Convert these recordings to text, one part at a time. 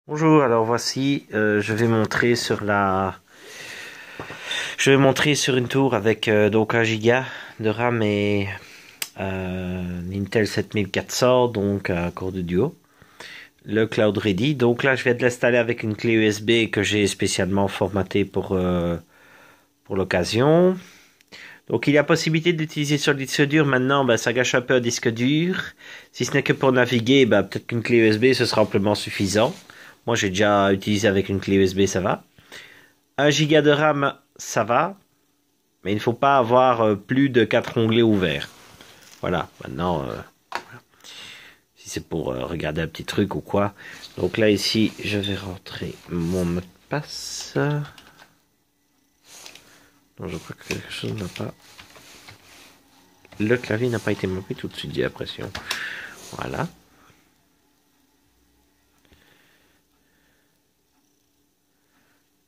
Bonjour, alors voici, je vais montrer sur une tour avec donc 1 giga de RAM et Intel 7400, donc à Core de Duo, le Cloud Ready. Donc là, je viens de l'installer avec une clé USB que j'ai spécialement formatée pour l'occasion. Donc il y a possibilité d'utiliser sur le disque dur. Maintenant, ça gâche un peu un disque dur. Si ce n'est que pour naviguer, peut-être qu'une clé USB ce sera amplement suffisant. Moi j'ai déjà utilisé avec une clé USB, ça va. 1 giga de RAM, ça va. Mais il ne faut pas avoir plus de 4 onglets ouverts. Voilà, maintenant, si c'est pour regarder un petit truc ou quoi. Donc là ici, je vais rentrer mon mot de passe. Donc je crois que quelque chose n'a pas... Le clavier n'a pas été monté tout de suite, j'ai l'impression. Voilà.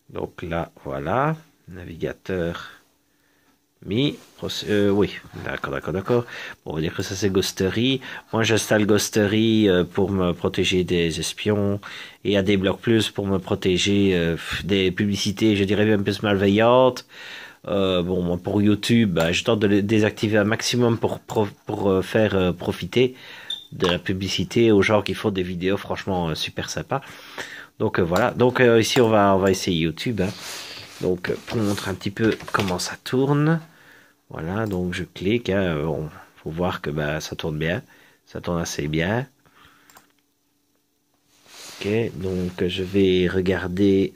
Donc là, voilà. Navigateur mis. Oui, d'accord. Bon, on va dire que ça c'est Ghostery. Moi j'installe Ghostery pour me protéger des espions et AdBlock Plus pour me protéger des publicités, je dirais même plus malveillantes. Bon, moi pour YouTube, je tente de les désactiver un maximum pour faire profiter de la publicité aux gens qui font des vidéos franchement super sympas. Donc voilà. Donc ici on va essayer YouTube. Hein. Donc pour montrer un petit peu comment ça tourne. Voilà, donc je clique. Hein, faut voir que ça tourne bien. Ça tourne assez bien. Ok, donc je vais regarder.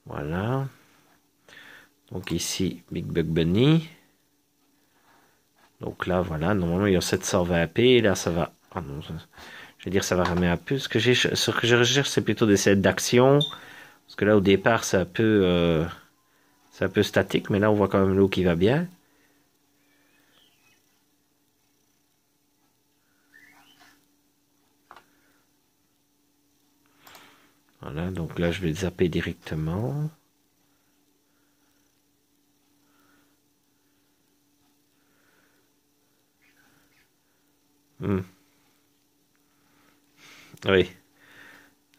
Voilà. Donc ici, Big Bug Bunny. Donc là, voilà, normalement il y a 720p. Là, ça va. Ah non, je vais dire ça va ramer un peu. Ce que je recherche, c'est plutôt des scènes d'action. Parce que là, au départ, c'est un peu statique, mais là, on voit quand même l'eau qui va bien. Voilà, donc là, je vais zapper directement. Oui,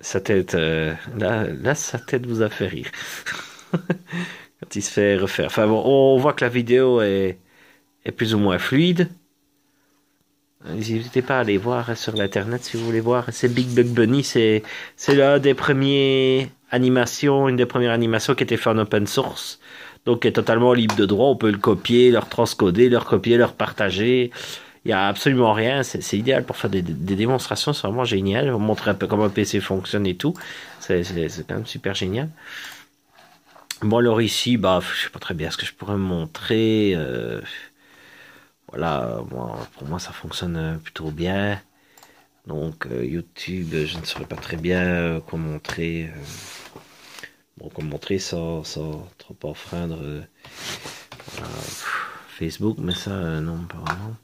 sa tête, là, sa tête vous a fait rire. Quand il se fait refaire. Enfin bon, on voit que la vidéo est plus ou moins fluide. N'hésitez pas à aller voir sur l'internet si vous voulez voir. C'est Big Bug Bunny, c'est l'un des premiers animations, une des premières animations qui était faite en open source. Donc, qui est totalement libre de droit. On peut le copier, le transcoder, le recopier, le partager. Il y a absolument rien. C'est idéal pour faire des démonstrations. C'est vraiment génial. On montrer un peu comment un PC fonctionne et tout. C'est quand même super génial. Bon, alors ici, je sais pas très bien ce que je pourrais montrer. Voilà, pour moi, ça fonctionne plutôt bien. Donc, YouTube, je ne saurais pas très bien quoi montrer. Quoi montrer sans trop enfreindre voilà, Facebook, mais ça, non, pas vraiment.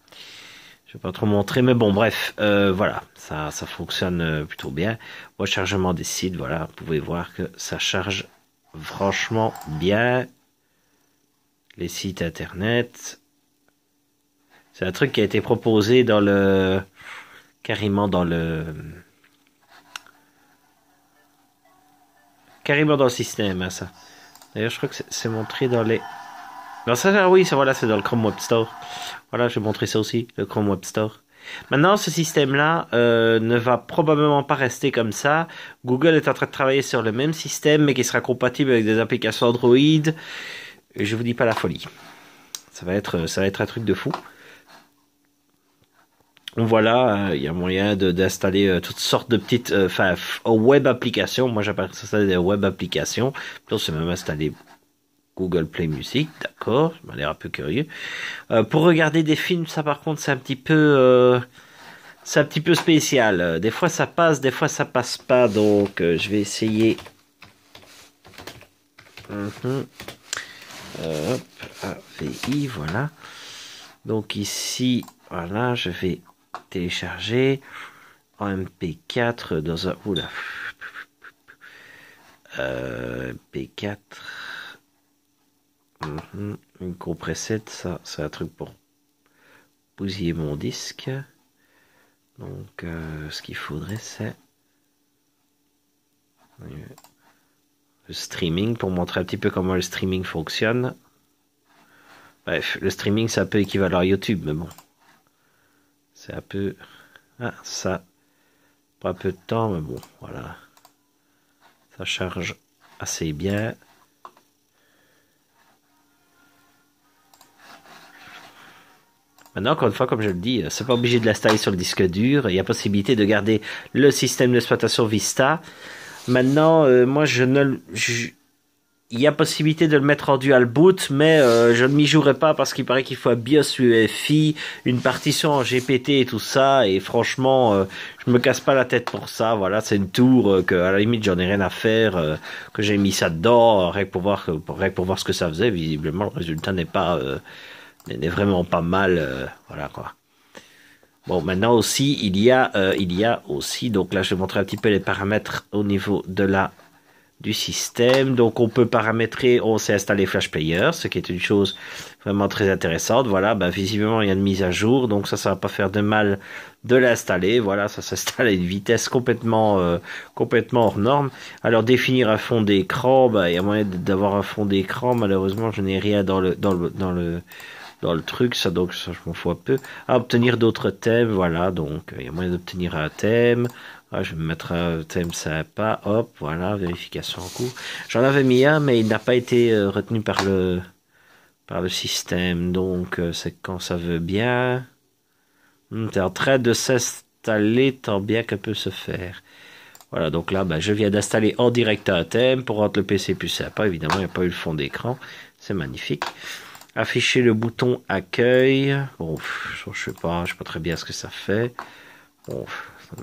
Je vais pas trop montrer, mais bon, bref, voilà, ça fonctionne plutôt bien. Moi, chargement des sites, voilà, vous pouvez voir que ça charge franchement bien les sites internet. C'est un truc qui a été proposé carrément dans le système, hein, ça. D'ailleurs, je crois que c'est montré dans les... Non, ça, oui, voilà, c'est dans le Chrome Web Store. Voilà, je vais montrer ça aussi, le Chrome Web Store. Maintenant, ce système-là ne va probablement pas rester comme ça. Google est en train de travailler sur le même système, mais qui sera compatible avec des applications Android. Je vous dis pas la folie. Ça va être un truc de fou. Voilà, il y a moyen d'installer toutes sortes de petites, web applications. Moi, j'appelle ça des web applications. Puis on s'est même installé Google Play Music, d'accord. Ça m'a l'air un peu curieux. Pour regarder des films, ça par contre, c'est un petit peu spécial. Des fois ça passe, des fois ça passe pas. Donc, je vais essayer. Hop, AVI, voilà. Donc ici, voilà, je vais télécharger en MP4 dans un... Oula. MP4. Une compresette, ça, c'est un truc pour bousiller mon disque. Donc, ce qu'il faudrait, c'est le streaming, pour montrer un petit peu comment le streaming fonctionne. Bref, le streaming, c'est un peu équivalent à YouTube, mais bon. C'est un peu... Ah, ça prend un peu de temps, mais bon, voilà. Ça charge assez bien. Maintenant, encore une fois, comme je le dis, c'est pas obligé de l'installer sur le disque dur. Il y a possibilité de garder le système d'exploitation Vista. Maintenant, moi, il y a possibilité de le mettre en dual boot, mais je ne m'y jouerai pas parce qu'il paraît qu'il faut un BIOS UEFI, une partition en GPT et tout ça. Et franchement, je me casse pas la tête pour ça. Voilà, c'est une tour que à la limite j'en ai rien à faire, que j'ai mis ça dedans, rien que pour voir ce que ça faisait. Visiblement, le résultat n'est vraiment pas mal. Voilà quoi. Bon, maintenant aussi, il y a aussi, donc là je vais montrer un petit peu les paramètres au niveau du système. Donc on peut paramétrer, on s'est installé Flash Player, ce qui est une chose vraiment très intéressante. Voilà, visiblement il y a une mise à jour, donc ça va pas faire de mal de l'installer. Voilà, ça s'installe à une vitesse complètement hors norme. Alors définir un fond d'écran, il y a moyen d'avoir un fond d'écran. Malheureusement, je n'ai rien dans le truc, donc ça je m'en fous un peu. À obtenir d'autres thèmes, voilà, donc il y a moyen d'obtenir un thème. Ah, je vais me mettre un thème sympa, hop, voilà, vérification en cours. J'en avais mis un, mais il n'a pas été retenu par le système, donc c'est quand ça veut bien. T'es en train de s'installer tant bien que peut se faire. Voilà, donc là, je viens d'installer en direct un thème pour rendre le PC plus sympa. Évidemment, il n'y a pas eu le fond d'écran, c'est magnifique. Afficher le bouton accueil. Bon, je sais pas très bien ce que ça fait. Bon, ça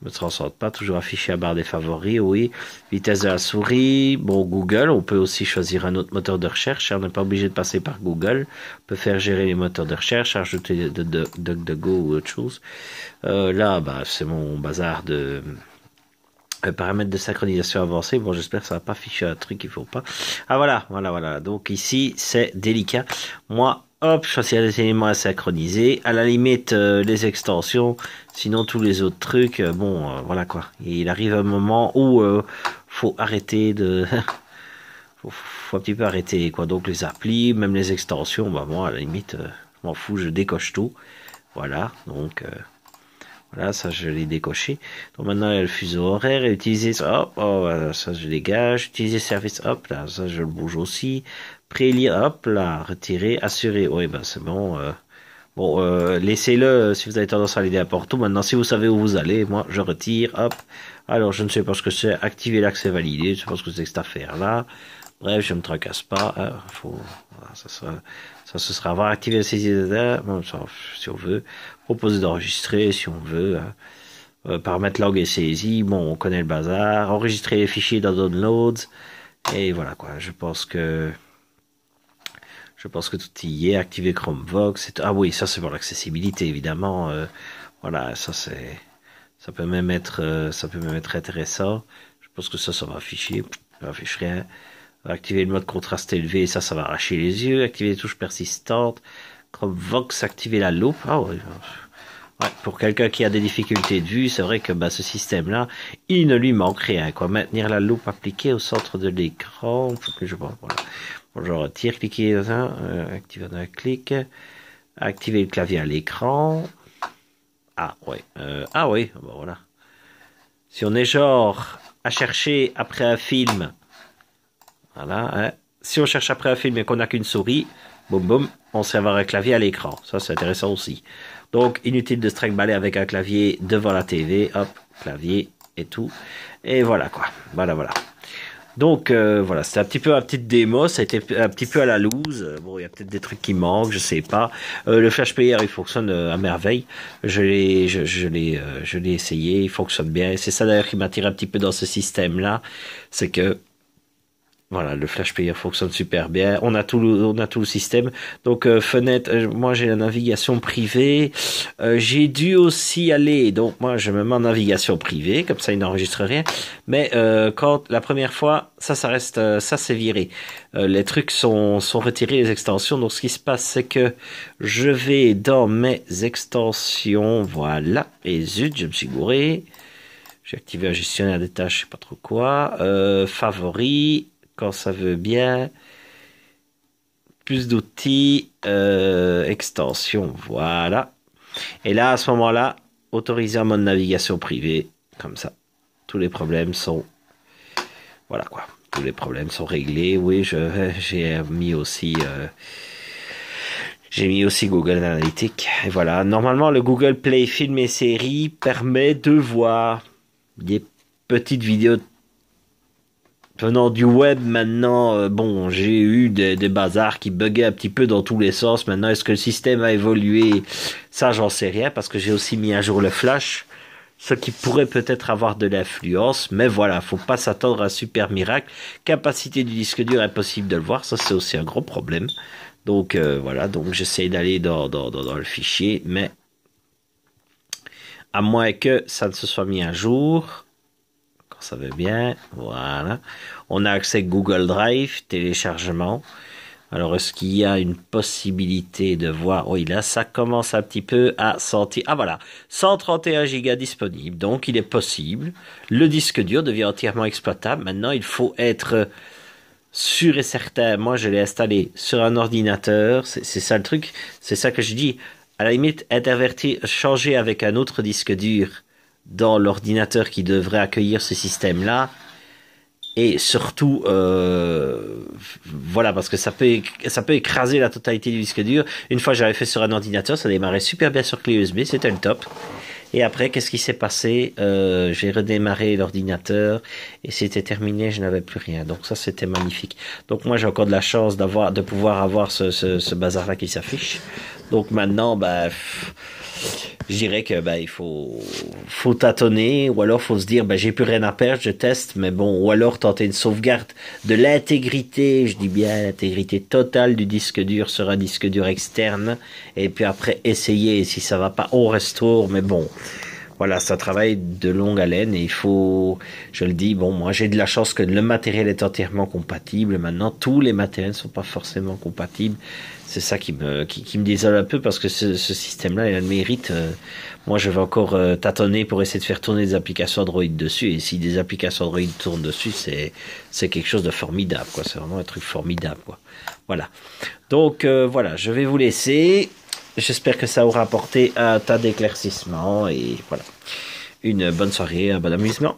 me transcende pas. Toujours afficher la barre des favoris, oui. Vitesse de la souris. Bon, Google, on peut aussi choisir un autre moteur de recherche. On n'est pas obligé de passer par Google. On peut faire gérer les moteurs de recherche, ajouter DuckDuckGo ou autre chose. Là, c'est mon bazar de paramètres de synchronisation avancée. Bon, j'espère que ça va pas afficher un truc qu'il faut pas. Ah, voilà. Donc ici, c'est délicat. Moi, hop, choisir les éléments à synchroniser. À la limite, les extensions. Sinon, tous les autres trucs, voilà quoi. Et il arrive un moment où faut arrêter de... faut un petit peu arrêter, quoi. Donc les applis, même les extensions, moi, à la limite, je m'en fous, je décoche tout. Voilà, donc... Voilà, ça je l'ai décoché. Donc maintenant il y a le fuseau horaire et utiliser ça, voilà, ça je dégage. Utiliser service, hop là, ça je le bouge aussi. Prélire, hop là, retirer, assurer. Oui, c'est bon. Laissez-le si vous avez tendance à aller n'importe où. Maintenant, si vous savez où vous allez, moi je retire, hop. Alors je ne sais pas ce que c'est. Activer l'accès validé, je sais pas ce que c'est que cette affaire là. Bref, je me tracasse pas. Voilà, ça se sera avoir activé la saisie si on veut. Proposer d'enregistrer si on veut. Paramètres log et saisie. Bon, on connaît le bazar. Enregistrer les fichiers dans Downloads. Et voilà quoi. Je pense que tout y est. Activer Chromevox. Ah oui, ça c'est pour l'accessibilité évidemment. Voilà, ça peut même être intéressant. Je pense que ça va afficher. Ça affiche rien. Activer le mode contraste élevé, ça va arracher les yeux. Activer les touches persistantes. Chromevox, activer la loupe. Ah ouais. Pour quelqu'un qui a des difficultés de vue, c'est vrai que ce système-là, il ne lui manque rien, quoi. Maintenir la loupe appliquée au centre de l'écran. Faut que je vois. Voilà. Bon, je retire, cliquer activer un clic. Activer le clavier à l'écran. Ah ouais. Voilà. Si on est genre à chercher après un film. Voilà, hein. Si on cherche après un film et qu'on n'a qu'une souris, boum, on sait avoir un clavier à l'écran. Ça, c'est intéressant aussi. Donc, inutile de se trimballer avec un clavier devant la TV. Hop, clavier et tout. Et voilà, quoi. Voilà. Donc, voilà, c'était un petit peu une petite démo. Ça a été un petit peu à la loose. Bon, il y a peut-être des trucs qui manquent, je sais pas. Le Flash Player, il fonctionne à merveille. Je l'ai essayé, il fonctionne bien. Et c'est ça d'ailleurs qui m'attire un petit peu dans ce système-là. C'est que Voilà, le Flash Player fonctionne super bien. On a tout le système. Donc fenêtre, moi j'ai la navigation privée. J'ai dû aussi aller. Donc moi je me mets en navigation privée, comme ça il n'enregistre rien. Mais quand la première fois, ça reste, ça c'est viré. Les trucs sont retirés, les extensions. Donc ce qui se passe, c'est que je vais dans mes extensions. Voilà. Et zut, je me suis gouré. J'ai activé un gestionnaire des tâches, je sais pas trop quoi. Favoris. Quand ça veut bien, plus d'outils, extension, voilà. Et là, à ce moment-là, autoriser en mode navigation privée, comme ça. Tous les problèmes sont, voilà quoi. Tous les problèmes sont réglés. Oui, j'ai mis aussi Google Analytics. Et voilà. Normalement, le Google Play Films et Séries permet de voir des petites vidéos venant du web. Maintenant, bon, j'ai eu des bazars qui buggaient un petit peu dans tous les sens. Maintenant, est-ce que le système a évolué? Ça, j'en sais rien, parce que j'ai aussi mis à jour le Flash, ce qui pourrait peut-être avoir de l'influence. Mais voilà, faut pas s'attendre à un super miracle. Capacité du disque dur, impossible de le voir. Ça, c'est aussi un gros problème. Donc, voilà, donc j'essaie d'aller dans le fichier, mais à moins que ça ne se soit mis à jour... Ça va bien, voilà. On a accès à Google Drive, téléchargement. Alors, est-ce qu'il y a une possibilité de voir? Oui, là, ça commence un petit peu à sentir. Ah, voilà, 131 Go disponible. Donc, il est possible. Le disque dur devient entièrement exploitable. Maintenant, il faut être sûr et certain. Moi, je l'ai installé sur un ordinateur. C'est ça le truc. C'est ça que je dis. À la limite, intervertir, changer avec un autre disque dur dans l'ordinateur qui devrait accueillir ce système-là. Et surtout, voilà, parce que ça peut écraser la totalité du disque dur. Une fois, j'avais fait sur un ordinateur, ça démarrait super bien sur clé USB, c'était le top. Et après, qu'est-ce qui s'est passé? J'ai redémarré l'ordinateur et c'était terminé, je n'avais plus rien. Donc ça, c'était magnifique. Donc moi, j'ai encore de la chance de pouvoir avoir ce bazar-là qui s'affiche. Donc maintenant, je dirais que il faut tâtonner, ou alors faut se dire j'ai plus rien à perdre, je teste, mais bon, ou alors tenter une sauvegarde de l'intégrité, je dis bien l'intégrité totale du disque dur sur un disque dur externe, et puis après essayer, et si ça va pas, on restaure, mais bon. Voilà, ça travaille de longue haleine et il faut, je le dis, bon, moi j'ai de la chance que le matériel est entièrement compatible. Maintenant, tous les matériels ne sont pas forcément compatibles. C'est ça qui me désole un peu parce que ce système-là, il a le mérite. Moi, je vais encore tâtonner pour essayer de faire tourner des applications Android dessus. Et si des applications Android tournent dessus, c'est quelque chose de formidable, quoi. C'est vraiment un truc formidable, quoi. Voilà. Donc, voilà, je vais vous laisser. J'espère que ça aura apporté un tas d'éclaircissements et voilà. Une bonne soirée, un bon amusement.